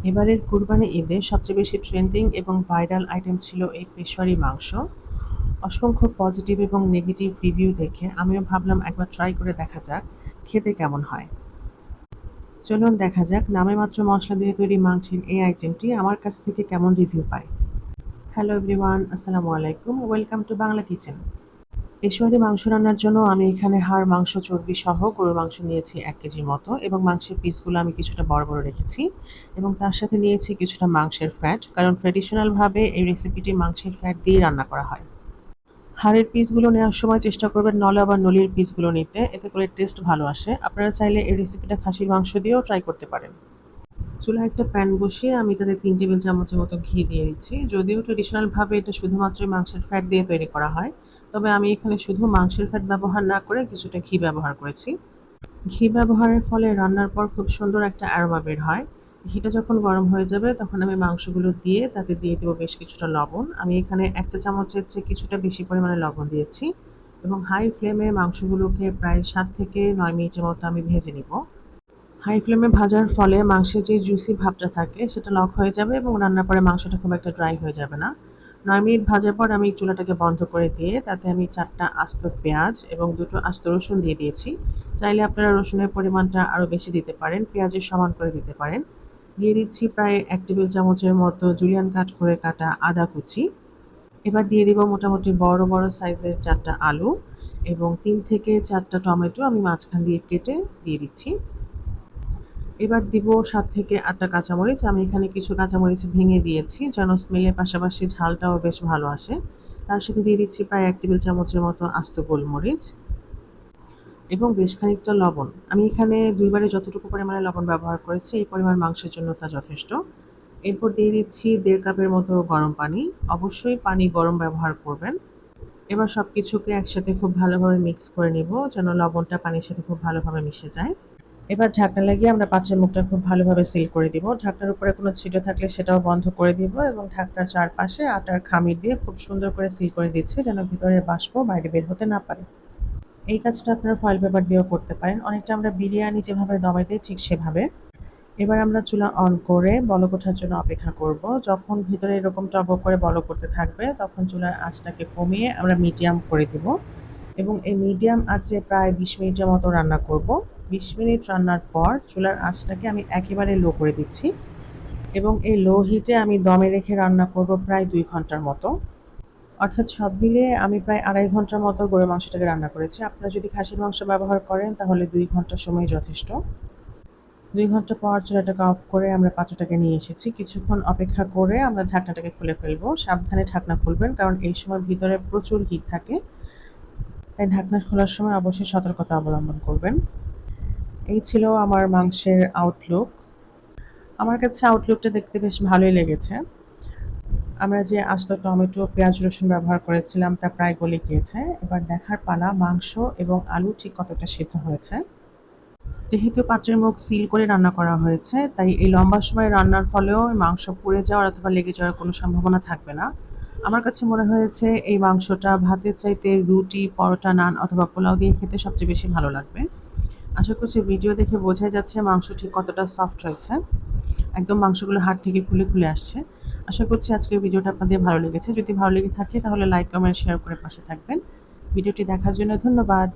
এবারের কুরবানি ঈদে সবচেয়ে বেশি ট্রেন্ডিং এবং ভাইরাল আইটেম ছিল এই পেশওয়ারি মাংস। অসংখ্য পজিটিভ এবং নেগেটিভ রিভিউ দেখে আমিও ভাবলাম একবার ট্রাই করে দেখা যাক খেতে কেমন হয়। চলুন দেখা যাক নামে মাত্র মশলা দিয়ে তৈরি মাংসের এই আইটেমটি আমার কাছ থেকে কেমন রিভিউ পায়। হ্যালো এভরিওয়ান, আসসালামু আলাইকুম, welcome to Bangla kitchen. Peshawari মাংস রান্নার জন্য আমি এখানে হাড় মাংস চর্বি সহ গরুর মাংস নিয়েছি 1 কেজির মতো এবং মাংসের পিসগুলো আমি কিছুটা বড় বড় রেখেছি এবং তার সাথে নিয়েছি কিছুটা মাংসের ফ্যাট, কারণ ট্র্যাডিশনালভাবে এই রেসিপিটি মাংসের ফ্যাট দিয়ে রান্না করা হয়। হাড়ের পিসগুলো নেওয়ার সময় চেষ্টা করবেন নলা বা নলির পিসগুলো নিতে, এতে করে টেস্ট ভালো আসে। আপনারা চাইলে এই রেসিপিটা খাসির মাংস দিয়েও ট্রাই করতে পারেন। চুলায় একটা প্যান বসিয়ে আমি তাতে 3 টেবিল চামচের মতো ঘি দিয়ে দিচ্ছি। যদিও ট্রেডিশনালভাবে এটা শুধুমাত্রই মাংসের ফ্যাট দিয়ে তৈরি করা হয়, তবে আমি এখানে শুধু মাংসের ফ্যাট ব্যবহার না করে কিছুটা ঘি ব্যবহার করেছি। ঘি ব্যবহারের ফলে রান্নার পর খুব সুন্দর একটা অ্যারোমা বের হয়। ঘিটা যখন গরম হয়ে যাবে তখন আমি মাংসগুলো দিয়ে তাতে দিয়ে দেবো বেশ কিছুটা লবণ। আমি এখানে 1 চা চামচের চেয়ে কিছুটা বেশি পরিমাণে লবণ দিয়েছি এবং হাই ফ্লেমে মাংসগুলোকে প্রায় 7 থেকে 9 মিনিটের মতো আমি ভেজে নিব। হাই ফ্লেমে ভাজার ফলে মাংসের যে জুসি ভাবটা থাকে সেটা লক হয়ে যাবে এবং রান্নার পরে মাংসটা খুব একটা ড্রাই হয়ে যাবে না। 9 মিনিট ভাজার পর আমি চুলাটাকে বন্ধ করে দিয়ে তাতে আমি 4টা আস্ত পেঁয়াজ এবং 2টো আস্ত রসুন দিয়ে দিয়েছি। চাইলে আপনারা রসুনের পরিমাণটা আরও বেশি দিতে পারেন, পেঁয়াজের সমান করে দিতে পারেন। দিয়ে দিচ্ছি প্রায় 1 টেবিল চামচের মতো জুলিয়ান কাট করে কাটা আদা কুচি। এবার দিয়ে দিব মোটামুটি বড় বড় সাইজের 4টা আলু এবং 3 থেকে 4টা টমেটো আমি মাঝখান দিয়ে কেটে দিয়ে দিচ্ছি। এবার দিব 7 থেকে 8টা কাঁচামরিচ। আমি এখানে কিছু কাঁচামরিচ ভেঙে দিয়েছি যেন স্মেলের পাশাপাশি ঝালটাও বেশ ভালো আসে। তার সাথে দিয়ে দিচ্ছি প্রায় 1 টেবিল চামচের মতো আস্ত গোলমরিচ এবং বেশ খানিকটা লবণ। আমি এখানে 2 বারে যতটুকু পরিমাণে লবণ ব্যবহার করেছি এই পরিমাণ মাংসের জন্য তা যথেষ্ট। এরপর দিয়ে দিচ্ছি 1.5 কাপের মতো গরম পানি। অবশ্যই পানি গরম ব্যবহার করবেন। এবার সবকিছুকে একসাথে খুব ভালোভাবে মিক্স করে নিব যেন লবণটা পানির সাথে খুব ভালোভাবে মিশে যায়। এবার ঢাকনা লাগিয়ে আমরা পাত্রের মুখটা খুব ভালোভাবে সিল করে দিব। ঢাকনার উপরে কোনো ছিদ্র থাকলে সেটাও বন্ধ করে দিব এবং ঢাকনার চারপাশে আটার খামির দিয়ে খুব সুন্দর করে সিল করে দিচ্ছি যেন ভিতরে বাষ্প বাইরে বের হতে না পারে। এই কাজটা আপনারা ফয়েল পেপার দিয়েও করতে পারেন, অনেকটা আমরা বিরিয়ানি যেভাবে দমাই দিই ঠিক সেভাবে। এবার আমরা চুলা অন করে বলক ওঠার জন্য অপেক্ষা করব। যখন ভিতরে এরকম টগবগ করে বলক করতে থাকবে তখন চুলার আঁচটাকে কমিয়ে আমরা মিডিয়াম করে দিব এবং এই মিডিয়াম আঁচে প্রায় 20 মিনিটের মতো রান্না করব। 20 মিনিট রান্নার পর চুলার আঁচটাকে আমি একেবারে লো করে দিচ্ছি এবং এই লো হিটে আমি দমে রেখে রান্না করব প্রায় 2 ঘন্টার মতো। অর্থাৎ সব মিলিয়ে আমি প্রায় 2.5 ঘন্টার মতো গরুর মাংসটাকে রান্না করেছি। আপনারা যদি খাসির মাংস ব্যবহার করেন তাহলে 2 ঘন্টা সময় যথেষ্ট। 2 ঘন্টা পর চুলাটাকে অফ করে আমরা পাত্রটাকে নিয়ে এসেছি। কিছুক্ষণ অপেক্ষা করে আমরা ঢাকনাটাকে খুলে ফেলবো। সাবধানে ঢাকনা খুলবেন কারণ এই সময় ভিতরে প্রচুর হিট থাকে, তাই ঢাকনা খোলার সময় অবশ্যই সতর্কতা অবলম্বন করবেন। এই ছিল আমার মাংসের আউটলুক। আমার কাছে আউটলুকটা দেখতে বেশ ভালোই লেগেছে। আমরা যে আস্ত টমেটো, পেঁয়াজ, রসুন ব্যবহার করেছিলাম তা প্রায় গলে গিয়েছে। এবার দেখার পালা মাংস এবং আলু ঠিক কতটা সিদ্ধ হয়েছে। যেহেতু পাত্রের মুখ সিল করে রান্না করা হয়েছে, তাই এই লম্বা সময় রান্নার ফলেও মাংস পুড়ে যাওয়ার অথবা লেগে যাওয়ার কোনো সম্ভাবনা থাকবে না। আমার কাছে মনে হয়েছে এই মাংসটা ভাতের চাইতে রুটি, পরোটা, নান অথবা পোলাও দিয়ে খেতে সবচেয়ে বেশি ভালো লাগবে। আশা করছি ভিডিও দেখে বোঝাই যাচ্ছে মাংস ঠিক কতটা সফট হয়েছে। একদম মাংসগুলো হাড় থেকে খুলে খুলে আসছে। আশা করছি আজকের ভিডিওটা আপনাদের ভালো লেগেছে। যদি ভালো লেগে থাকে তাহলে লাইক, কমেন্ট, শেয়ার করে পাশে থাকবেন। ভিডিওটি দেখার জন্য ধন্যবাদ।